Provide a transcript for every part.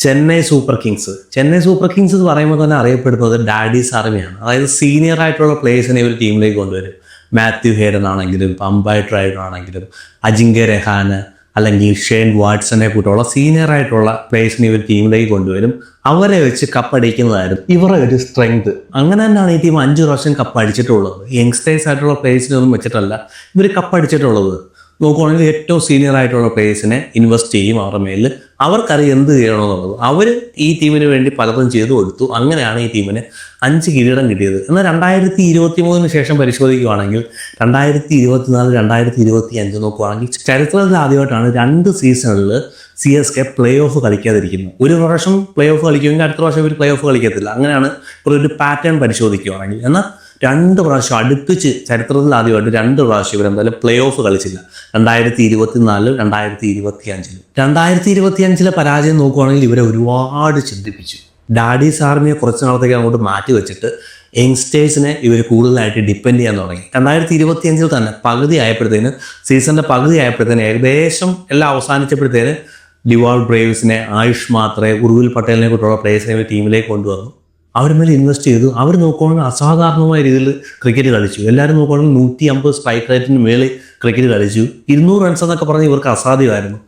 Chennai super Kings എന്ന് പറയുമ്പോൾ തന്നെ അറിയപ്പെടുന്നത് ഡാഡീസ് ആർമിയാണ്. അതായത് സീനിയർ ആയിട്ടുള്ള പ്ലേയേഴ്സിനെ ഒരു ടീമിലേക്ക് കൊണ്ടുവരും. മാത്യു ഹേരൻ ആണെങ്കിലും അംബൈ ട്രൈഡർ ആണെങ്കിലും അജിങ്ക്യ രഹാന് അല്ലെങ്കിൽ ഷെയ്ൻ വാട്സനെ കൂട്ടുള്ള സീനിയർ ആയിട്ടുള്ള പ്ലേയേഴ്സിനെ ഇവർ ടീമിലേക്ക് കൊണ്ടുവരും. അവരെ വെച്ച് കപ്പടിക്കുന്നതായിരുന്നു ഇവരുടെ ഒരു സ്ട്രെങ്ത്. അങ്ങനെ തന്നെയാണ് ഈ ടീം 5 പ്രാവശ്യം കപ്പടിച്ചിട്ടുള്ളത്. യങ്സ്റ്റേഴ്സ് ആയിട്ടുള്ള പ്ലേയേഴ്സിനൊന്നും വെച്ചിട്ടല്ല ഇവർ കപ്പടിച്ചിട്ടുള്ളത്. നോക്കുവാണെങ്കിൽ ഏറ്റവും സീനിയർ ആയിട്ടുള്ള പ്ലേയേഴ്സിനെ ഇൻവെസ്റ്റ് ചെയ്യും അവരുടെ മേലിൽ. അവർക്കറിയാം എന്ത് ചെയ്യണമെന്നുള്ളത്. അവർ ഈ ടീമിന് വേണ്ടി പലതും ചെയ്തു കൊടുത്തു. അങ്ങനെയാണ് ഈ ടീമിന് 5 കിരീടം കിട്ടിയത്. എന്നാൽ 2023 ശേഷം പരിശോധിക്കുകയാണെങ്കിൽ 2024, 2025 നോക്കുകയാണെങ്കിൽ ചരിത്രത്തിൽ ആദ്യമായിട്ടാണ് 2 സീസണിൽ CSK പ്ലേ ഓഫ് കളിക്കാതിരിക്കുന്നത്. ഒരു പ്രാവശ്യം പ്ലേ ഓഫ് കളിക്കുമെങ്കിൽ അടുത്ത പ്രാവശ്യം ഇവർ പ്ലേ ഓഫ് കളിക്കത്തില്ല. അങ്ങനെയാണ് ഒരു പാറ്റേൺ പരിശോധിക്കുകയാണെങ്കിൽ. എന്നാൽ 2 പ്രാവശ്യം അടുപ്പിച്ച് ചരിത്രത്തിൽ ആദ്യമായിട്ട് 2 പ്രാവശ്യം ഇവരെന്തായാലും പ്ലേ ഓഫ് കളിച്ചില്ല. 2024, 2025. 2025 പരാജയം നോക്കുവാണെങ്കിൽ ഇവരെ ഒരുപാട് ചിന്തിപ്പിച്ചു. ഡാഡീസ് ആർമിയെ കുറച്ച് നാളത്തേക്ക് അങ്ങോട്ട് മാറ്റി വെച്ചിട്ട് യങ്സ്റ്റേഴ്സിനെ ഇവർ കൂടുതലായിട്ട് ഡിപ്പെൻഡ് ചെയ്യാൻ തുടങ്ങി. 2025 തന്നെ സീസണിൻ്റെ പകുതി ആയപ്പോഴത്തേന് ഏകദേശം എല്ലാം അവസാനിച്ചപ്പോഴത്തേന് ഡിവാൾ ബ്രേവ്സിനെ, ആയുഷ് മാത്രേ, ഉർവിൽ പട്ടേലിനെ കൂട്ടുള്ള പ്ലേയേഴ്സിനെ ഇവർ ടീമിലേക്ക് കൊണ്ടുവന്നു. അവർ മേലെ ഇൻവെസ്റ്റ് ചെയ്തു. അവർ നോക്കുകയാണെങ്കിൽ അസാധാരണമായ രീതിയിൽ ക്രിക്കറ്റ് കളിച്ചു. എല്ലാവരും നോക്കുകയാണെങ്കിൽ 150 സ്ട്രൈക്ക് റേറ്റിന് മേളിൽ ക്രിക്കറ്റ് കളിച്ചു. 200 റൺസ് എന്നൊക്കെ പറഞ്ഞ് ഇവർക്ക് അസാധ്യമായിരുന്നു.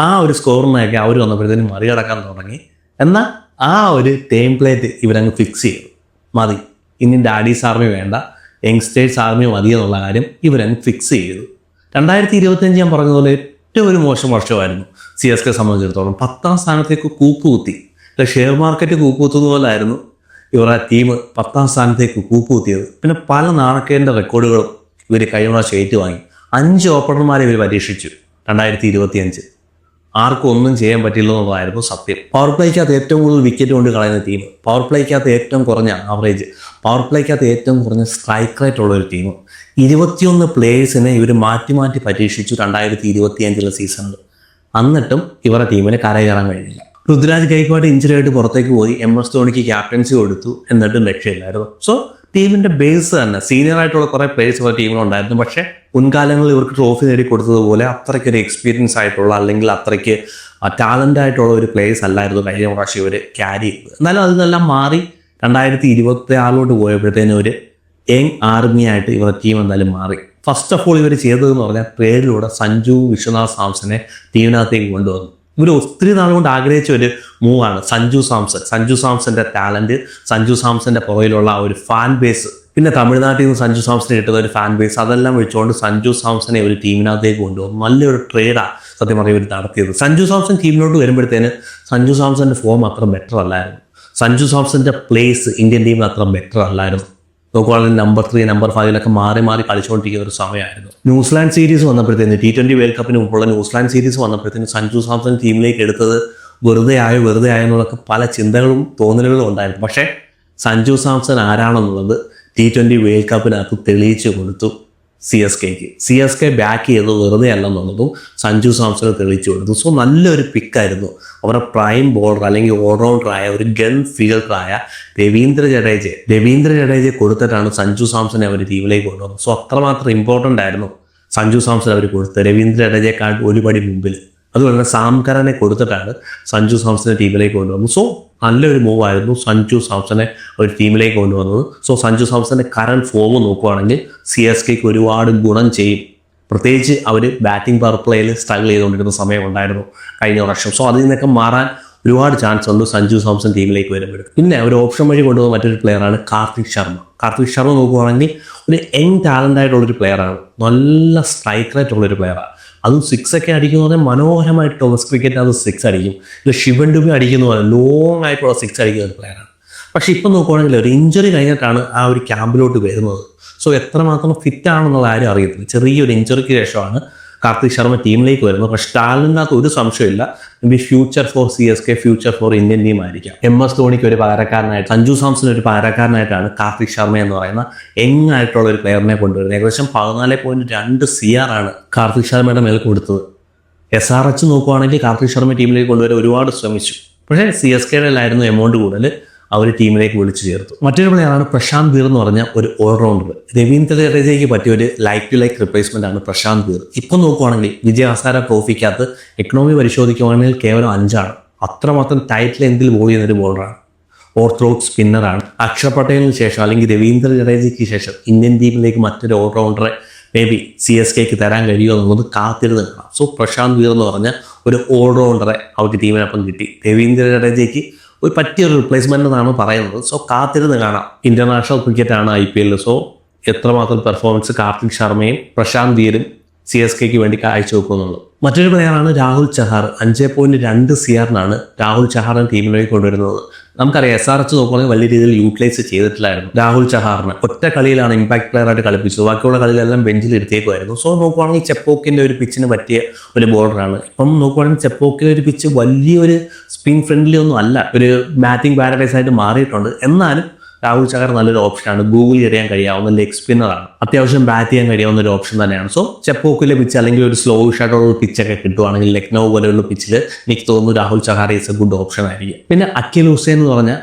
ആ ഒരു സ്കോറിനെയൊക്കെ അവർ വന്നപ്പോഴത്തേനും മറികടക്കാൻ തുടങ്ങി. എന്നാൽ ആ ഒരു ടൈം പ്ലേറ്റ് ഇവരങ്ങ് ഫിക്സ് ചെയ്തു. മതി, ഇനി ഡാഡീസ് ആർമി വേണ്ട, യങ്സ്റ്റേഴ്സ് ആർമി മതി എന്നുള്ള കാര്യം ഇവരങ്ങ് ഫിക്സ് ചെയ്തു. 2025 ഞാൻ പറഞ്ഞതുപോലെ ഏറ്റവും ഒരു മോശം വർഷമായിരുന്നു CSK സംബന്ധിച്ചിടത്തോളം. 10ാം സ്ഥാനത്തേക്ക് കൂപ്പുകുത്തി. ഷെയർ മാർക്കറ്റ് കൂപ്പുകുത്തുന്ന പോലായിരുന്നു ഇവരുടെ ടീം 10ാം സ്ഥാനത്തേക്ക് കൂപ്പുകുത്തിയത്. പിന്നെ പല നാണക്കേണ്ട റെക്കോർഡുകളും ഇവർ കഴിഞ്ഞ പ്രാവശ്യം ഏറ്റുവാങ്ങി. 5 ഓപ്പണർമാരെ ഇവർ പരീക്ഷിച്ചു 2025. ആർക്കും ഒന്നും ചെയ്യാൻ പറ്റില്ല എന്നുള്ളതായിരുന്നു സത്യം. പവർ പ്ലേക്കകത്ത് ഏറ്റവും കൂടുതൽ വിക്കറ്റ് കൊണ്ട് കളയുന്ന ടീം, പവർ പ്ലേക്കകത്ത് ഏറ്റവും കുറഞ്ഞ ആവറേജ്, പവർ പ്ലേക്കകത്ത് ഏറ്റവും കുറഞ്ഞ സ്ട്രൈക്ക് റേറ്റ് ഉള്ള ഒരു ടീം. 21 പ്ലേയേഴ്സിനെ ഇവർ മാറ്റി പരീക്ഷിച്ചു 2025 സീസണിൽ. എന്നിട്ടും ഇവരുടെ ടീമിന് കരകയറാൻ കഴിഞ്ഞില്ല. ഋതുരാജ് ഗൈക്വാഡ് ഇഞ്ചുറി ആയിട്ട് പുറത്തേക്ക് പോയി. MS ധോണിക്ക് ക്യാപ്റ്റൻസി കൊടുത്തു. എന്നിട്ടും രക്ഷയില്ലായിരുന്നു. സോ ടീമിൻ്റെ ബേസ് തന്നെ സീനിയർ ആയിട്ടുള്ള കുറേ പ്ലേയേഴ്സ് ഇവരുടെ ടീമിലുണ്ടായിരുന്നു. പക്ഷേ മുൻകാലങ്ങളിൽ ഇവർക്ക് ട്രോഫി നേടി കൊടുത്തതുപോലെ അത്രയ്ക്കൊരു എക്സ്പീരിയൻസ് ആയിട്ടുള്ള അല്ലെങ്കിൽ അത്രയ്ക്ക് ടാലൻ്റ് ആയിട്ടുള്ള ഒരു പ്ലേയേഴ്സ് അല്ലായിരുന്നു കഴിഞ്ഞ പ്രാവശ്യം ഇവർ ക്യാരി ചെയ്തത്. എന്നാലും അതിനെല്ലാം മാറി 2026 പോയപ്പോഴത്തേനും ഒരു യങ് ആർമി ആയിട്ട് ഇവരുടെ ടീം എന്തായാലും മാറി. ഫസ്റ്റ് ഓഫ് ഓൾ ഇവർ ചെയ്തതെന്ന് പറഞ്ഞാൽ ട്രേഡിലൂടെ സഞ്ജു വിശ്വനാഥ് സാംസനെ ടീമിനകത്തേക്ക് കൊണ്ടുവന്നു. ഇവർ ഒത്തിരി നാളുകൊണ്ട് ആഗ്രഹിച്ച ഒരു മൂവാണ് സഞ്ജു സാംസന്റെ ടാലന്റ്, സഞ്ജു സാംസന്റെ പുറകിലുള്ള ഒരു ഫാൻ ബേസ്, പിന്നെ തമിഴ്നാട്ടിൽ നിന്ന് സഞ്ജു സാംസന് കിട്ടുന്ന ഒരു ഫാൻ ബേസ്, അതെല്ലാം വെച്ചുകൊണ്ട് സഞ്ജു സാംസനെ ഒരു ടീമിനകത്തേക്ക് കൊണ്ടുവന്നു. നല്ലൊരു ട്രേഡാണ് സത്യം പറഞ്ഞാൽ ഇവർ നടത്തിയത്. സഞ്ജു സാംസൺ ടീമിലോട്ട് വരുമ്പോഴത്തേന് സഞ്ജു സാംസന്റെ ഫോം അത്ര ബെറ്റർ അല്ലായിരുന്നു. സഞ്ജു സാംസന്റെ പ്ലേസ് ഇന്ത്യൻ ടീമിൽ അത്ര ബെറ്റർ അല്ലായിരുന്നു. നോക്കുവാണെങ്കിൽ നമ്പർ 3, നമ്പർ 5 മാറി കളിച്ചുകൊണ്ടിരിക്കുന്ന ഒരു സമയമായിരുന്നു. ന്യൂസിലാൻഡ് സീരീസ് വന്നപ്പോഴത്തേന് T20 വേൾഡ് കപ്പിന് മുമ്പുള്ള ന്യൂസിലാൻഡ് സീരീസ് വന്നപ്പോഴത്തേന് സഞ്ജു സാംസൺ ടീമിലേക്ക് എടുത്തത് വെറുതെ ആയോ എന്നുള്ളതൊക്കെ പല ചിന്തകളും തോന്നലുകളും ഉണ്ടായിരുന്നു. പക്ഷേ സഞ്ജു സാംസൺ ആരാണെന്നുള്ളത് T20 വേൾഡ് കപ്പിനകത്ത് തെളിയിച്ചു കൊടുത്തു CSK ബാക്ക് ചെയ്ത് വെറുതെ അല്ലെന്നുള്ളതും സഞ്ജു സാംസൺ തെളിയിച്ചു കൊടുത്തു. സോ നല്ലൊരു പിക്കായിരുന്നു. അവരുടെ പ്രൈം ബോളർ അല്ലെങ്കിൽ ഓൾറൗണ്ടറായ ഒരു ഗൺ ഫീൽഡറായ രവീന്ദ്ര ജഡേജയെ കൊടുത്തിട്ടാണ് സഞ്ജു സാംസനെ അവർ ടീമിലേക്ക് കൊണ്ടുവന്നത്. സോ അത്രമാത്രം ഇമ്പോർട്ടൻ്റ് ആയിരുന്നു സഞ്ജു സാംസൺ അവർ കൊടുത്തത്. രവീന്ദ്ര ജഡേജയെക്കാൾ ഒരു പടി മുമ്പിൽ. അതുപോലെ തന്നെ സാംകരനെ കൊടുത്തിട്ടാണ് സഞ്ജു സാംസനെ ടീമിലേക്ക് കൊണ്ടുവന്നത്. സോ നല്ലൊരു മൂവായിരുന്നു സഞ്ജു സാംസനെ ഒരു ടീമിലേക്ക് കൊണ്ടുവന്നത്. സോ സഞ്ജു സാംസന്റെ കറണ്ട് ഫോം നോക്കുകയാണെങ്കിൽ CSKക്ക് ഒരുപാട് ഗുണം ചെയ്യും. പ്രത്യേകിച്ച് അവർ ബാറ്റിംഗ് പവർ പ്ലേയിൽ സ്ട്രഗിൾ ചെയ്തുകൊണ്ടിരുന്ന സമയമുണ്ടായിരുന്നു കഴിഞ്ഞ വർഷം. സോ അതിൽ നിന്നൊക്കെ മാറാൻ ഒരുപാട് ചാൻസ് ഉണ്ട് സഞ്ജു സാംസൺ ടീമിലേക്ക് വരുമ്പോഴും. പിന്നെ ഒരു ഓപ്ഷൻ വഴി കൊണ്ടുപോകുന്ന മറ്റൊരു പ്ലെയറാണ് കാർത്തിക് ശർമ്മ നോക്കുകയാണെങ്കിൽ ഒരു യങ് ടാലൻ്റ് ആയിട്ടുള്ളൊരു പ്ലെയറാണ്. നല്ല സ്ട്രൈക്ക് റേറ്റ് ഉള്ളൊരു പ്ലെയറാണ്. അതും 6 ഒക്കെ അടിക്കുന്ന പറഞ്ഞാൽ മനോഹരമായിട്ട് ടോമസ് ക്രിക്കറ്റ് അത് 6 അടിക്കും. ഇത് ശിവൻ ഡുബി അടിക്കുന്ന പോലെ ലോങ് ആയിട്ടുള്ള 6 അടിക്കുന്ന ഒരു പ്ലെയറാണ്. പക്ഷെ ഇപ്പം നോക്കുകയാണെങ്കിൽ ഒരു ഇഞ്ചുറി കഴിഞ്ഞിട്ടാണ് ആ ഒരു ക്യാമ്പിലോട്ട് വരുന്നത്. സോ എത്രമാത്രം ഫിറ്റ് ആണെന്നുള്ള ആരും അറിയത്തില്ല. ചെറിയൊരു ഇഞ്ചുറിക്ക് ശേഷമാണ് കാർത്തിക് ശർമ്മ ടീമിലേക്ക് വരുന്നത്. പക്ഷെ ടാലന്റിനകത്ത് ഒരു സംശയമില്ല. Future four CSK, future for Indian team ആയിരിക്കാം. MS ധോണിക്ക് ഒരു പകരക്കാരനായിട്ട്, സഞ്ജു സാംസൺ ഒരു പകരക്കാരനായിട്ടാണ് കാർത്തിക് ശർമ്മ എന്ന് പറയുന്ന യങ് ആയിട്ടുള്ള ഒരു പ്ലെയറിനെ കൊണ്ടുവരുന്നത്. ഏകദേശം 14.2 CR ആണ് കാർത്തിക് ശർമ്മയുടെ മേൽ കൊടുത്തത്. SRH നോക്കുവാണെങ്കിൽ കാർത്തിക് ശർമ്മ ടീമിലേക്ക് കൊണ്ടുവരാൻ ഒരുപാട് ശ്രമിച്ചു. പക്ഷേ CSKയിലായിരുന്നു എമൗണ്ട് കൂടുതൽ. അവർ ടീമിലേക്ക് വിളിച്ചു ചേർത്തു. മറ്റൊരു പ്ലെയറാണ് പ്രശാന്ത് വീർ എന്ന് പറഞ്ഞ ഒരു ഓൾറൗണ്ടർ. രവീന്ദ്ര ജഡേജയ്ക്ക് പറ്റിയ ഒരു ലൈക്ക് റിപ്ലേസ്മെന്റ് ആണ് പ്രശാന്ത് വീർ. ഇപ്പം നോക്കുവാണെങ്കിൽ വിജയ് ഹസാരെ ട്രോഫിക്കകത്ത് എക്കണോമി പരിശോധിക്കുകയാണെങ്കിൽ കേവലം 5 ആണ്. അത്രമാത്രം ടൈറ്റ് ലെങ്തിൽ ബോൾ ചെയ്യുന്ന ഒരു ബോളറാണ്. ഓർത്തഡോക്സ് സ്പിന്നറാണ്. അക്ഷർ പട്ടേലിന് ശേഷം അല്ലെങ്കിൽ രവീന്ദ്ര ജഡേജയ്ക്ക് ശേഷം ഇന്ത്യൻ ടീമിലേക്ക് മറ്റൊരു ഓൾറൗണ്ടറെ മേ ബി CSKക്ക് തരാൻ കഴിയുമോ എന്നുള്ളത് കാത്തിരുന്ന് കാണാം. സോ പ്രശാന്ത് വീർ എന്ന് പറഞ്ഞ ഒരു ഓൾറൗണ്ടറെ അവർക്ക് ടീമിനൊപ്പം കിട്ടി. രവീന്ദ്ര ജഡേജയ്ക്ക് ഒരു പറ്റിയൊരു റിപ്ലേസ്മെൻ്റ് എന്നാണ് പറയുന്നത്. സോ കാത്തിരുന്ന് കാണാം. ഇന്റർനാഷണൽ ക്രിക്കറ്റാണ് IPL. സോ എത്രമാത്രം പെർഫോമൻസ് കാർത്തിക് ശർമ്മയും പ്രശാന്ത് വീരും CSKക്ക് വേണ്ടി കാഴ്ചവെക്കുന്നുള്ളൂ. മറ്റൊരു പ്ലെയറാണ് രാഹുൽ ചഹാർ. 5.2 CR രാഹുൽ ചഹാറിനെ ടീമിലേക്ക് കൊണ്ടുവരുന്നത്. നമുക്കറിയാം SRH നോക്കുകയാണെങ്കിൽ വലിയ രീതിയിൽ യൂട്ടിലൈസ് ചെയ്തിട്ടില്ലായിരുന്നു രാഹുൽ ചഹാറിനെ. ഒറ്റ കളിയിലാണ് ഇമ്പാക്ട് പ്ലെയർ ആയിട്ട് കളിപ്പിച്ചത്. ബാക്കിയുള്ള കളിയിലെല്ലാം ബെഞ്ചിൽ ഇരുത്തിയേക്കുമായിരുന്നു. സോ നോക്കുകയാണെങ്കിൽ ചെപ്പോക്കിൻ്റെ ഒരു പിച്ചിന് പറ്റിയ ഒരു ബോളറാണ്. ഇപ്പം നോക്കുകയാണെങ്കിൽ ചെപ്പോക്കിൻ്റെ ഒരു പിച്ച് വലിയൊരു സ്പിൻ ഫ്രണ്ട്ലി ഒന്നും അല്ല, ഒരു ബാറ്റിംഗ് പാരഡൈസ് ആയിട്ട് മാറിയിട്ടുണ്ട്. എന്നാലും രാഹുൽ ചഹാർ നല്ലൊരു ഓപ്ഷനാണ്. ഗൂഗിൾ എറിയാൻ കഴിയാവുന്ന ലെഗ് സ്പിന്നറാണ്. അത്യാവശ്യം ബാറ്റ് ചെയ്യാൻ കഴിയാവുന്ന ഒരു ഓപ്ഷൻ തന്നെയാണ്. സോ ചെപ്പോക്കിലെ പിച്ച് അല്ലെങ്കിൽ ഒരു സ്ലോ ഷായിട്ടുള്ള പിച്ചൊക്കെ കിട്ടുവാണെങ്കിൽ ലക്നൗ പോലെയുള്ള പിച്ചിൽ എനിക്ക് തോന്നുന്നു Rahul Chahar is A good option ആയിരിക്കും. പിന്നെ അഖിൽ ഹുസൈൻ എന്ന് പറഞ്ഞ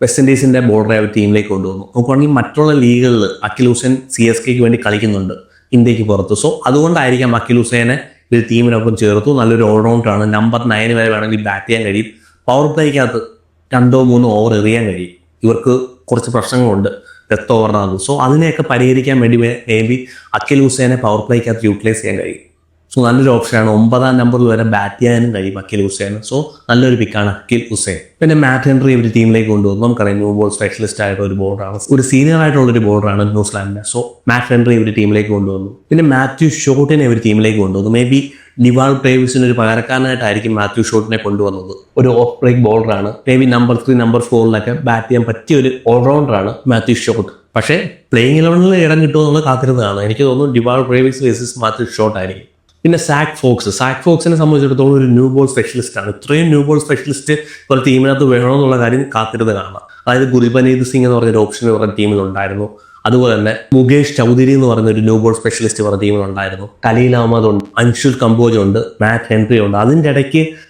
വെസ്റ്റ് ഇൻഡീസിന്റെ ബോളറെ അവർ ടീമിലേക്ക് കൊണ്ടുവന്നു. നോക്കുകയാണെങ്കിൽ മറ്റുള്ള ലീഗുകളിൽ അഖിൽ ഹുസൈൻ CSKക്ക് വേണ്ടി കളിക്കുന്നുണ്ട് ഇന്ത്യക്ക് പുറത്ത്. സോ അതുകൊണ്ടായിരിക്കാം അഖിൽ ഹുസൈനെ ഒരു ടീമിനൊപ്പം ചേർത്തു. നല്ലൊരു ഓൾറൗണ്ടറാണ്. നമ്പർ 9 വരെ വേണമെങ്കിൽ ബാറ്റ് ചെയ്യാൻ കഴിയും. പവർ പ്ലേക്കകത്ത് 2-3 ഓവർ എറിയാൻ കഴിയും. ഇവർക്ക് കുറച്ച് പ്രശ്നങ്ങളുണ്ട് ഡെത്ത് ഓവറിനകത്ത്. സോ അതിനെയൊക്കെ പരിഹരിക്കാൻ വേണ്ടി മേ ബി അഖിൽ ഹുസൈനെ പവർ പ്ലേക്കകത്ത് യൂട്ടിലൈസ് ചെയ്യാൻ കഴിയും. സോ നല്ലൊരു ഓപ്ഷനാണ്. 9ാം നമ്പറിൽ വരെ ബാറ്റ് ചെയ്യാനും കഴിയും അഖിൽ ഹുസൈൻ. സോ നല്ലൊരു പിക്കാണ് അഖിൽ ഹുസൈൻ. പിന്നെ മാറ്റ് ഹെൻറി ഒരു ടീമിലേക്ക് കൊണ്ടുവന്നു. നമുക്കറിയാം ന്യൂ ബോൾ സ്പെഷ്യലിസ്റ്റ് ആയിട്ടുള്ള ഒരു ബോളറാണ്, ഒരു സീനിയർ ആയിട്ടുള്ളൊരു ബോളറാണ് ന്യൂസിലാൻഡിനെ. സോ മാറ്റ് ഹെൻറി ഒരു ടീമിലേക്ക് കൊണ്ടുവന്നു. പിന്നെ മാത്യു ഷോട്ടിനെ ഒരു ടീമിലേക്ക് കൊണ്ടുവന്നു. മേ ബി ഡിവാൾ ബ്രേവിസിന് ഒരു പകരക്കാരനായിട്ടായിരിക്കും മാത്യു ഷോട്ടിനെ കൊണ്ടുവന്നത്. ഒരു ഓഫ് ബ്രേക്ക് ബോളറാണ്. May be number 3, number 4 bat ചെയ്യാൻ പറ്റിയ ഒരു ഓൾറൗണ്ടറാണ് മാത്യു ഷോട്ട്. പക്ഷേ പ്ലേയിങ് 11 ഇടം കിട്ടുമോ എന്നുള്ളത് കാത്തിരുന്നതാണ്. എനിക്ക് തോന്നുന്നു Dewald Brevis versus Matthew Short ആയിരിക്കും. പിന്നെ സാക് ഫോക്സിനെ സംബന്ധിച്ചിടത്തോളം ഒരു ന്യൂ ബോൾ സ്പെഷ്യലിസ്റ്റ് ആണ്. ഇത്രയും ന്യൂ ബോൾ സ്പെഷ്യലിസ്റ്റ് ഒരു ടീമിനകത്ത് വേണമെന്നുള്ള കാര്യം കാത്തിരുന്ന് കാണാം. അതായത് ഗുൽബനീത് സിംഗ് എന്ന് പറഞ്ഞൊരു ഓപ്ഷൻ ഇവരുടെ ടീമിലുണ്ടായിരുന്നു. അതുപോലെ തന്നെ മുകേഷ് ചൗധരി എന്ന് പറയുന്ന ഒരു ന്യൂ ബോൾ സ്പെഷ്യലിസ്റ്റ് ഇവരുടെ ടീമിലുണ്ടായിരുന്നു. ഖലീൽ അഹമ്മദ് ഉണ്ട്, അൻഷുൽ കമ്പോജ് ഉണ്ട്, മാറ്റ് ഹെൻറി ഉണ്ട്.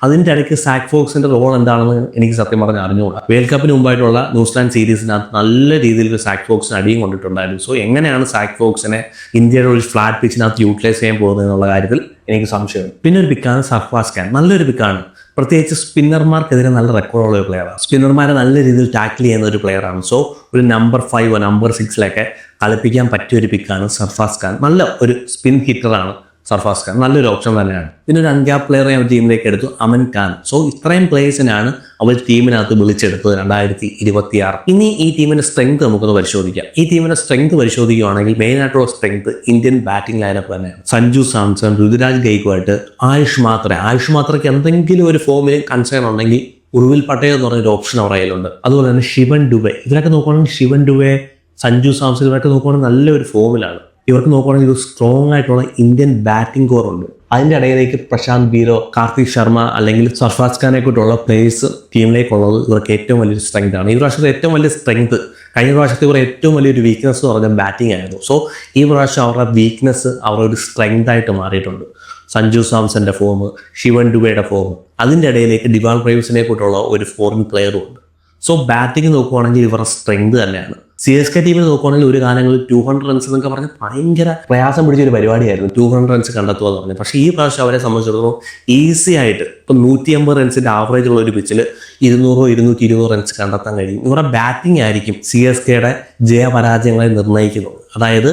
അതിൻ്റെ ഇടയ്ക്ക് സാക് ഫോക്സിന്റെ റോൾ എന്താണെന്ന് എനിക്ക് സത്യം പറഞ്ഞ് അറിഞ്ഞുകൂടാ. വേൾഡ് കപ്പിന് മുമ്പായിട്ടുള്ള ന്യൂസിലാൻഡ് സീരീസിനകത്ത് നല്ല രീതിയിൽ സാക് ഫോക്സിന് അടിയും കൊണ്ടിട്ടുണ്ടായിരുന്നു. സോ എങ്ങനെയാണ് സാക് ഫോക്സിനെ ഇന്ത്യയുടെ ഒരു ഫ്ലാറ്റ് പിച്ചിനകത്ത് യൂട്ടിലൈസ് ചെയ്യാൻ പോകുന്നത് എന്നുള്ള കാര്യത്തിൽ എനിക്ക് സംശയമുണ്ട്. പിന്നെ ഒരു പിക്കാണ് സർഫാസ് ഖാൻ. നല്ലൊരു പിക്കാണ്. പ്രത്യേകിച്ച് സ്പിന്നർമാർക്കെതിരെ നല്ല റെക്കോർഡുള്ള ഒരു പ്ലെയറാണ്. സ്പിന്നർമാരെ നല്ല രീതിയിൽ ടാക്കിൾ ചെയ്യുന്ന ഒരു പ്ലെയറാണ്. സോ ഒരു നമ്പർ 5 നമ്പർ 6 കളിപ്പിക്കാൻ പറ്റിയ ഒരു പിക്കാണ് സർഫാസ് ഖാൻ. നല്ല ഒരു സ്പിൻ ഹിറ്ററാണ് സർഫാസ് ഖാൻ. നല്ലൊരു ഓപ്ഷൻ തന്നെയാണ്. പിന്നെ ഒരു അൺക്യാപ്പ് പ്ലെയറെ അവർ ടീമിലേക്ക് എടുത്തു, അമൻ ഖാൻ. സോ ഇത്രയും പ്ലേയേഴ്സിനാണ് അവർ ടീമിനകത്ത് വിളിച്ചെടുത്തത് 2026. ഇനി ഈ ടീമിന്റെ സ്ട്രെങ്ത് നമുക്കൊന്ന് പരിശോധിക്കാം. ഈ ടീമിന്റെ സ്ട്രെങ്ത് പരിശോധിക്കുകയാണെങ്കിൽ മെയിൻ ആയിട്ടുള്ള സ്ട്രെങ്ത് ഇന്ത്യൻ ബാറ്റിംഗ് ലൈനപ്പ് തന്നെയാണ്. സഞ്ജു സാംസൺ, ഋതുരാജ് ഗെയ്ക്വാഡ്, ആയുഷ് മാത്രയ്ക്ക് എന്തെങ്കിലും ഒരു ഫോമിൽ കൺസേൺ ഉണ്ടെങ്കിൽ ഉർവിൽ പട്ടേൽ എന്ന് പറഞ്ഞൊരു ഓപ്ഷൻ അവരുടെ കയ്യിലുണ്ട്. അതുപോലെ തന്നെ ശിവൻ ഡുബെ. ഇവരൊക്കെ നോക്കുകയാണെങ്കിൽ ശിവൻ ഡുബെ, സഞ്ജു സാംസൺ ഇവരൊക്കെ നോക്കുകയാണെങ്കിൽ നല്ലൊരു ഫോമിലാണ്. ഇവർക്ക് നോക്കുകയാണെങ്കിൽ ഒരു സ്ട്രോങ് ആയിട്ടുള്ള ഇന്ത്യൻ ബാറ്റിംഗ് കോർ ഉണ്ട്. അതിൻ്റെ ഇടയിലേക്ക് പ്രശാന്ത് വീരോ, കാർത്തിക് ശർമ്മ അല്ലെങ്കിൽ സർഫാസ് ഖാനെ കൂട്ടുള്ള പ്ലേയേഴ്സ് ടീമിലേക്കുള്ളത് ഇവർക്ക് ഏറ്റവും വലിയൊരു സ്ട്രെങ്ത് ആണ്. ഈ പ്രാവശ്യത്തെ ഏറ്റവും വലിയ സ്ട്രെങ്ത്, കഴിഞ്ഞ പ്രാവശ്യത്തെ ഇവരുടെ ഏറ്റവും വലിയൊരു വീക്ക്നെസ് എന്ന് പറഞ്ഞാൽ ബാറ്റിംഗ് ആയിരുന്നു. സോ ഈ പ്രാവശ്യം അവരുടെ വീക്ക്നെസ് അവരുടെ ഒരു സ്ട്രെങ്ത് ആയിട്ട് മാറിയിട്ടുണ്ട്. സഞ്ജു സാംസന്റെ ഫോം, ശിവൻ ഡുബെയുടെ ഫോം, അതിൻ്റെ ഇടയിലേക്ക് ഡിവാൾ ബ്രേവിസിനെ കൂട്ടുള്ള ഒരു ഫോറിൻ പ്ലെയറും ഉണ്ട്. സോ ബാറ്റിംഗ് നോക്കുവാണെങ്കിൽ ഇവരുടെ സ്ട്രെങ്ത് തന്നെയാണ്. CSK ടീമിൽ നോക്കുവാണെങ്കിൽ ഒരു കാലങ്ങളിൽ 200 റൺസ് എന്നൊക്കെ പറഞ്ഞ് ഭയങ്കര പ്രയാസം പിടിച്ചൊരു പരിപാടിയായിരുന്നു 200 റൺസ് കണ്ടെത്തുക എന്ന് പറഞ്ഞത്. പക്ഷേ ഈ പ്രാവശ്യം അവരെ സംബന്ധിച്ചിടത്തോളം ഈസി ആയിട്ട് ഇപ്പം 150 റൺസിന്റെ ആവറേജ് ഉള്ള ഒരു പിച്ചിൽ 200-220 റൺസ് കണ്ടെത്താൻ കഴിയും. ഇവരുടെ ബാറ്റിംഗ് ആയിരിക്കും CSKയുടെ ജയപരാജയങ്ങളെ നിർണ്ണയിക്കുന്നത്. അതായത്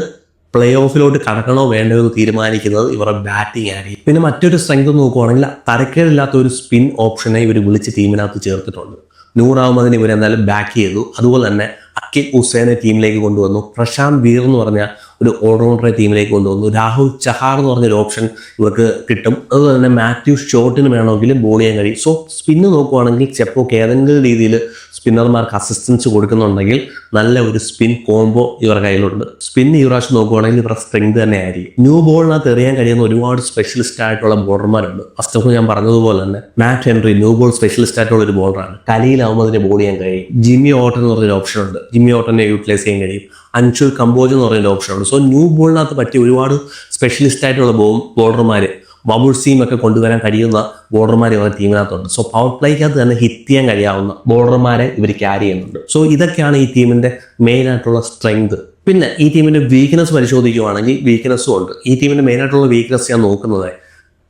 പ്ലേ ഓഫിലോട്ട് കടക്കണോ വേണ്ടോ എന്ന് തീരുമാനിക്കുന്നത് ഇവരുടെ ബാറ്റിംഗ് ആയിരിക്കും. പിന്നെ മറ്റൊരു സ്ട്രെങ്ത് നോക്കുവാണെങ്കിൽ തരക്കേടില്ലാത്ത ഒരു സ്പിൻ ഓപ്ഷനെ ഇവർ വിളിച്ച് ടീമിനകത്ത് ചേർത്തിട്ടുണ്ട്. നൂർ അഹമ്മദിനെ ഇവരെന്തായാലും ബാക്ക് ചെയ്തു. അതുപോലെ തന്നെ അഖിൽ ഹുസൈനെ ടീമിലേക്ക് കൊണ്ടുവന്നു. പ്രശാന്ത് വീർ എന്ന് പറഞ്ഞ ഒരു ഓൾറൗണ്ടറെ ടീമിലേക്ക് കൊണ്ടുവന്നു. രാഹുൽ ചഹാർ എന്ന് പറഞ്ഞൊരു ഓപ്ഷൻ ഇവർക്ക് കിട്ടും. അതുപോലെ തന്നെ മാത്യു ഷോട്ടിന് വേണമെങ്കിലും ബോൾ ചെയ്യാൻ കഴിയും. സോ സ്പിന്ന് നോക്കുവാണെങ്കിൽ ചെപ്പോക്ക് ഏതെങ്കിലും രീതിയിൽ സ്പിന്നർമാർക്ക് അസിസ്റ്റൻസ് കൊടുക്കുന്നുണ്ടെങ്കിൽ നല്ല ഒരു സ്പിൻ കോംബോ ഇവരുടെ കയ്യിലുണ്ട്. സ്പിൻ ഈ പ്രാവശ്യം നോക്കുവാണെങ്കിൽ ഇവരുടെ സ്ട്രെങ്ത് തന്നെ ആയിരിക്കും. ന്യൂ ബോളിനകത്ത് എറിയാൻ കഴിയുന്ന ഒരുപാട് സ്പെഷ്യലിസ്റ്റ് ആയിട്ടുള്ള ബോളർമാരുണ്ട്. ഫസ്റ്റ് ഞാൻ പറഞ്ഞതുപോലെ തന്നെ Matt Henry new ball specialist ആയിട്ടുള്ള ഒരു ബോളറാണ്. ഖലീൽ അഹമ്മദിനെ ബോൾ ചെയ്യാൻ കഴിയും. ജിമ്മി ഓട്ടൻ എന്ന് പറഞ്ഞൊരു ഓപ്ഷൻ ഉണ്ട്. ജിമ്മി ഓട്ടനെ യൂട്ടിലൈസ് ചെയ്യാൻ കഴിയും. അൻഷുൽ കമ്പോജ് എന്ന് പറയുന്ന ഓപ്ഷൻ ഉണ്ട്. സോ ന്യൂ ബോളിനകത്ത് പറ്റിയ ഒരുപാട് സ്പെഷ്യലിസ്റ്റ് ആയിട്ടുള്ള ബോളർമാർ, ബബുൾ സീം ഒക്കെ കൊണ്ടുവരാൻ കഴിയുന്ന ബോളർമാർ ഇവരുടെ ടീമിനകത്തുണ്ട്. സോ പവർ പ്ലേക്കകത്ത് തന്നെ ഹിറ്റ് ചെയ്യാൻ കഴിയാവുന്ന ബോളർമാരെ ഇവർ ക്യാരി ചെയ്യുന്നുണ്ട്. സോ ഇതൊക്കെയാണ് ഈ ടീമിന്റെ മെയിൻ ആയിട്ടുള്ള സ്ട്രെങ്ത്. പിന്നെ ഈ ടീമിന്റെ വീക്ക്നെസ് പരിശോധിക്കുകയാണെങ്കിൽ വീക്ക്നെസ്സും ഉണ്ട്. ഈ ടീമിന്റെ മെയിൻ ആയിട്ടുള്ള വീക്ക്നെസ് ഞാൻ നോക്കുന്നത്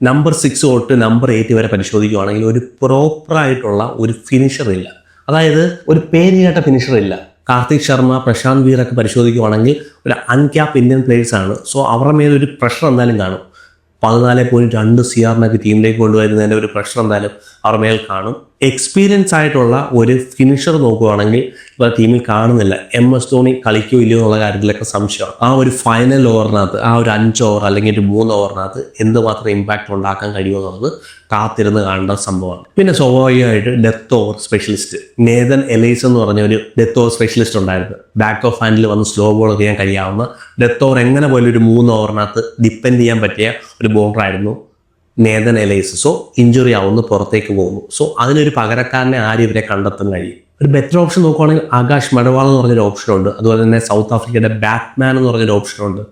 നമ്പർ 6 തൊട്ട് നമ്പർ 8 വരെ പരിശോധിക്കുകയാണെങ്കിൽ ഒരു പ്രോപ്പറായിട്ടുള്ള ഒരു ഫിനിഷർ ഇല്ല. അതായത് ഒരു പേര് കേട്ട ഫിനിഷർ ഇല്ല. കാർത്തിക് ശർമ്മ, പ്രശാന്ത് വീറൊക്കെ പരിശോധിക്കുകയാണെങ്കിൽ ഒരു അൺക്യാപ്പ് ഇന്ത്യൻ പ്ലേയേഴ്സ് ആണ്. സോ അവരുടെ മേലൊരു പ്രഷർ എന്തായാലും കാണും. 14.2 CR ടീമിലേക്ക് കൊണ്ടുവരുന്നതിൻ്റെ ഒരു പ്രഷർ എന്തായാലും അവരുടെ മേൽ കാണും. എക്സ്പീരിയൻസ് ആയിട്ടുള്ള ഒരു ഫിനിഷർ നോക്കുകയാണെങ്കിൽ ഇപ്പോൾ ടീമിൽ കാണുന്നില്ല. MS ധോണി കളിക്കോ ഇല്ലയോ എന്നുള്ള കാര്യത്തിലൊക്കെ സംശയമാണ്. ആ ഒരു ഫൈനൽ ഓവറിനകത്ത്, ആ ഒരു 5 ഓവർ അല്ലെങ്കിൽ ഒരു 3 ഓവറിനകത്ത് എന്തുമാത്രം ഇമ്പാക്റ്റ് ഉണ്ടാക്കാൻ കഴിയുമെന്നുള്ളത് കാത്തിരുന്ന് കാണേണ്ട സംഭവമാണ്. പിന്നെ സ്വാഭാവികമായിട്ട് ഡെത്ത് ഓവർ സ്പെഷ്യലിസ്റ്റ് നേതൻ എലൈസ് എന്ന് പറഞ്ഞ ഒരു ഡെത്ത് ഓവർ സ്പെഷ്യലിസ്റ്റ് ഉണ്ടായിരുന്നു. ബാക്ക് ഓഫ് ഹാൻഡിൽ വന്ന് സ്ലോ ബോൾ ചെയ്യാൻ കഴിയാവുന്ന, ഡെത്ത് ഓവർ എങ്ങനെ പോലും ഒരു 3 ഓവറിനകത്ത് ഡിപ്പെൻഡ് ചെയ്യാൻ പറ്റിയ ഒരു ബോളറായിരുന്നു നേതൻ എലൈസ്. സോ ഇഞ്ചുറി ആവുന്നു, പുറത്തേക്ക് പോകുന്നു. സോ അതിനൊരു പകരക്കാരനെ ആരും ഇവരെ കണ്ടെത്താൻ കഴിയും. ഒരു ബെറ്റർ ഓപ്ഷൻ നോക്കുവാണെങ്കിൽ ആകാശ് മഡവാൾ എന്ന് പറഞ്ഞൊരു ഓപ്ഷനുണ്ട്. അതുപോലെ തന്നെ സൗത്ത് ആഫ്രിക്കയുടെ ബാറ്റ്മാൻ എന്ന് പറഞ്ഞൊരു ഓപ്ഷനുണ്ട്.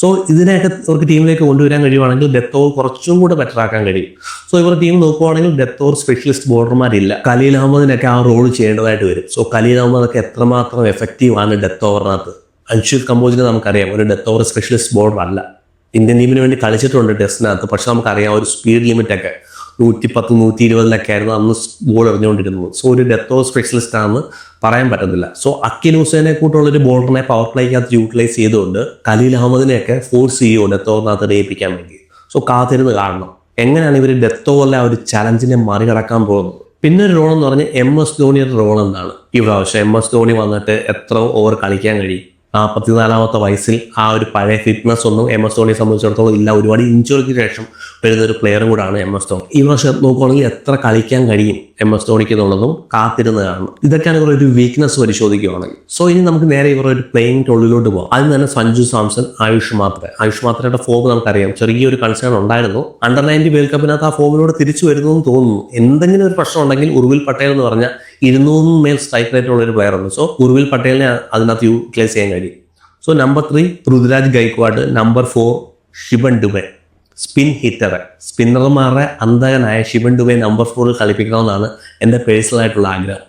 സോ ഇതിനെയൊക്കെ ഇവർക്ക് ടീമിലേക്ക് കൊണ്ടുവരാൻ കഴിയുവാണെങ്കിൽ ഡെത്ത് ഓവർ കുറച്ചും കൂടെ ബെറ്റർ ആക്കാൻ കഴിയും. സോ ഇവരുടെ ടീം നോക്കുവാണെങ്കിൽ ഡെത്ത് ഓവർ സ്പെഷ്യലിസ്റ്റ് ബോളർമാരില്ല. ഖലീൽ അഹമ്മദിനൊക്കെ ആ റോൾ ചെയ്യേണ്ടതായിട്ട് വരും. സോ ഖലീൽ അഹമ്മദൊക്കെ എത്രമാത്രം എഫക്റ്റീവ് ആണ് ഡെത്ത് ഓവറിനകത്ത്. അൻഷുൽ കമ്പോജിനെ നമുക്കറിയാം, ഒരു ഡെത്ത് ഓവർ സ്പെഷ്യലിസ്റ്റ് ബോളർ അല്ല. ഇന്ത്യൻ ടീമിന് വേണ്ടി കളിച്ചിട്ടുണ്ട് ടെസ്റ്റിനകത്ത്. പക്ഷെ നമുക്കറിയാം ഒരു സ്പീഡ് ലിമിറ്റൊക്കെ 110, 120 ആയിരുന്നു അന്ന് ബോൾ എറിഞ്ഞുകൊണ്ടിരുന്നത്. സോ ഒരു ഡെത്ത് ഓവർ സ്പെഷ്യലിസ്റ്റ് ആണെന്ന് പറയാൻ പറ്റത്തില്ല. സോ അക്കിൽ ഹുസൈനെ കൂട്ടുള്ളൊരു ബോളറിനെ പവർ പ്ലേക്കകത്ത് യൂട്ടിലൈസ് ചെയ്തുകൊണ്ട് ഖലീൽ അഹമ്മദിനെയൊക്കെ ഫോഴ്സ് ചെയ്യുമോ ഡെത്ത് ഓവറിനകത്ത് ജയിപ്പിക്കാൻ വേണ്ടി. സോ കാത്തിരുന്ന് കാണണം എങ്ങനെയാണ് ഇവർ ഡെത്ത് ഓവറിലെ ആ ഒരു ചലഞ്ചിനെ മറികടക്കാൻ പോകുന്നത്. പിന്നെ ഒരു റോൾ എന്ന് പറഞ്ഞാൽ MS ധോണിയുടെ റോൾ എന്താണ് ഈ പ്രാവശ്യം. MS ധോണി വന്നിട്ട് എത്ര ഓവർ കളിക്കാൻ കഴിയും? 44-ാമത്തെ വയസ്സിൽ ആ ഒരു പഴയ ഫിറ്റ്നസ് ഒന്നും MS ധോണിയെ സംബന്ധിച്ചിടത്തോളം ഇല്ല. ഒരുപാട് ഇഞ്ചുറിക്ക് ശേഷം വരുന്നൊരു പ്ലെയറും കൂടാണ് MS ധോണി. ഈ വർഷം നോക്കുകയാണെങ്കിൽ എത്ര കളിക്കാൻ കഴിയും MS ധോണിക്ക് എന്നുള്ളതും കാത്തിരുന്ന് കാണണം. ഇതൊക്കെയാണ് ഇവരുടെ ഒരു വീക്ക്നെസ് പരിശോധിക്കുകയാണെങ്കിൽ. സോ ഇനി നമുക്ക് നേരെ ഇവരുടെ ഒരു പ്ലേയിങ് ടോളിലോട്ട് പോകാം. അതിന് തന്നെ സഞ്ജു സാംസൺ, ആയുഷ് മാത്രയുടെ ഫോം നമുക്കറിയാം. ചെറിയൊരു കൺസേൺ ഉണ്ടായിരുന്നു. Under-19 വേൾഡ് കപ്പിനകത്ത് ആ ഫോമിലൂടെ തിരിച്ചു വരുന്നു എന്ന് തോന്നുന്നു. എന്തെങ്കിലും ഒരു പ്രശ്നം ഉണ്ടെങ്കിൽ ഉർവിൽ പട്ടേൽ എന്ന് പറഞ്ഞാൽ 200 മേൽ സ്ട്രൈക്ക് റേറ്റ് ഉള്ള ഒരു പ്ലെയർ ഉണ്ട്. സോ ഉർവിൽ പട്ടേലിനെ അതിനകത്ത് യൂട്ടിലൈസ് ചെയ്യാൻ കഴിയും. So number 3 Ruturaj Gaikwad, number 4 Shivam Dube, spin hitter, സ്പിന്നർമാരുടെ അന്തകനായ ശിവൻ ദുബെ നമ്പർ 4 കളിപ്പിക്കണമെന്നാണ് എൻ്റെ പേഴ്സണൽ ആയിട്ടുള്ള ആഗ്രഹം.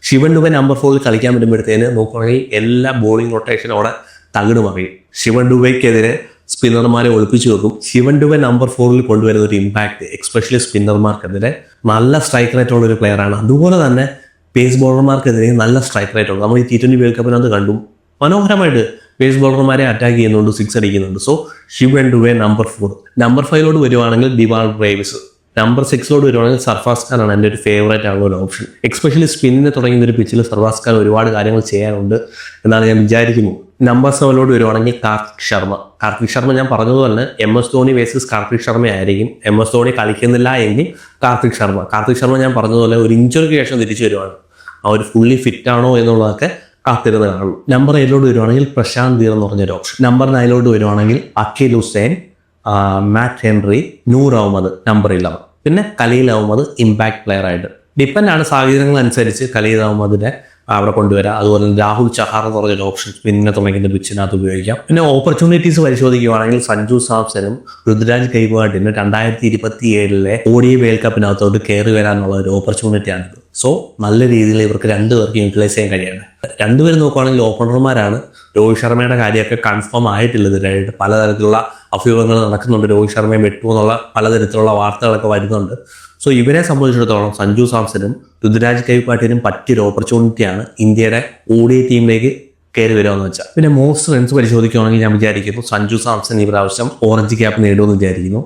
ശിവൻ ദുബെ നമ്പർ 4 കളിക്കാൻ പറ്റുമ്പോഴത്തേന് നോക്കുകയാണെങ്കിൽ എല്ലാ ബോളിംഗ് റൊട്ടേഷനോടെ തകിട് മറിയും. ശിവൻ ദുബൈക്കെതിരെ സ്പിന്നർമാരെ ഒളിപ്പിച്ചു വെക്കും. ശിവൻ ദുബെ നമ്പർ 4 കൊണ്ടുവരുന്ന ഒരു ഇമ്പാക്ട് എക്സ്പെഷ്യലി സ്പിന്നർമാർക്കെതിരെ നല്ല സ്ട്രൈക്ക് റേറ്റ് ഉള്ള ഒരു പ്ലെയറാണ്. അതുപോലെ തന്നെ പേസ് ബോളർമാർക്കെതിരെ നല്ല സ്ട്രൈക്ക് റേറ്റ് ഉണ്ട്. നമ്മൾ ഈ T20 വേൾഡ് കപ്പിനകത്ത് കണ്ടു, മനോഹരമായിട്ട് പേസ് ബോളർമാരെ അറ്റാക്ക് ചെയ്യുന്നുണ്ട്, 6 അടിക്കുന്നുണ്ട്. So Shivam Dube number 4. Number 5 വരുവാണെങ്കിൽ ദിവാൾ ബ്രേവിസ്. നമ്പർ 6 വരുവാണെങ്കിൽ സർഫാസ് ഖാനാണ് എൻ്റെ ഒരു ഫേവറേറ്റ് ആകുന്ന ഒരു ഓപ്ഷൻ. എക്സ്പെഷ്യലി സ്പിന്നിനെ തുടങ്ങിയ ഒരു പിച്ചിൽ സർഫാസ് ഖാൻ ഒരുപാട് കാര്യങ്ങൾ ചെയ്യാനുണ്ട് എന്നാണ് ഞാൻ വിചാരിക്കുന്നു. നമ്പർ 7 വരുവാണെങ്കിൽ കാർത്തിക് ശർമ്മ ഞാൻ പറഞ്ഞതുപോലെ MS ധോണി വേഴ്സസ് കാർത്തിക് ശർമ്മ ആയിരിക്കും. MS ധോണി കളിക്കുന്നില്ല എങ്കിൽ കാർത്തിക് ശർമ്മ ഞാൻ പറഞ്ഞതുപോലെ ഒരു ഇഞ്ചുറിക്ക് ശേഷം തിരിച്ചു വരുവാണ്. ആ ഒരു ഫുള്ളി ഫിറ്റ് ആണോ എന്നുള്ളതൊക്കെ കാത്തിരുന്ന് കാണും. നമ്പർ 7 വരുവാണെങ്കിൽ പ്രശാന്ത് വീർ എന്ന് പറഞ്ഞൊരു ഓപ്ഷൻ. നമ്പർ 9 വരുവാണെങ്കിൽ അഖിൽ ഹുസൈൻ, മാറ്റ് ഹെൻറി, നൂർ അഹമ്മദ് നമ്പർ 11. പിന്നെ ഖലീൽ അഹമ്മദ് ഇമ്പാക്ട് പ്ലെയർ ആയിട്ട് ഡിപ്പെൻഡാണ് സാഹചര്യങ്ങൾ അനുസരിച്ച് ഖലീൽ അഹമ്മദിനെ അവിടെ കൊണ്ടുവരാം. അതുപോലെ രാഹുൽ ചഹാർ എന്ന് പറഞ്ഞൊരു ഓപ്ഷൻ പിന്നെ തുടങ്ങിയ പിച്ചിനകത്ത് ഉപയോഗിക്കാം. പിന്നെ ഓപ്പർച്യൂണിറ്റീസ് പരിശോധിക്കുകയാണെങ്കിൽ സഞ്ജു സാംസനും ഋതുരാജ് ഗൈക്വാഡിന് 2027 ODI വേൾഡ് കപ്പിനകത്തോട്ട് കയറി വരാനുള്ള ഒരു ഓപ്പർച്യൂണിറ്റിയാണിത്. സോ നല്ല രീതിയിൽ ഇവർക്ക് 2 പേർക്ക് യൂട്ടിലൈസ് ചെയ്യാൻ കഴിയാണ്. 2 പേര് നോക്കുകയാണെങ്കിൽ ഓപ്പണർമാരാണ്. രോഹിത് ശർമ്മയുടെ കാര്യമൊക്കെ കൺഫേം ആയിട്ടില്ല. ഇതിനായിട്ട് പലതരത്തിലുള്ള അഭ്യൂഹങ്ങൾ നടക്കുന്നുണ്ട്. രോഹിത് ശർമ്മയെ വെട്ടുമെന്നുള്ള പലതരത്തിലുള്ള വാർത്തകളൊക്കെ വരുന്നുണ്ട്. സോ ഇവരെ സംബന്ധിച്ചിടത്തോളം സഞ്ജു സാംസനും ഋതുരാജ് ഗൈക്വാഡിനും പറ്റിയൊരു ഓപ്പർച്യൂണിറ്റിയാണ് ഇന്ത്യയുടെ ODI ടീമിലേക്ക് കയറി വരുമെന്ന് വെച്ചാൽ. പിന്നെ മോസ്റ്റ് റൺസ് പരിശോധിക്കുകയാണെങ്കിൽ ഞാൻ വിചാരിക്കുന്നു സഞ്ജു സാംസൺ ഈ പ്രാവശ്യം ഓറഞ്ച് ക്യാപ്പ് നേടുമെന്ന് വിചാരിക്കുന്നു.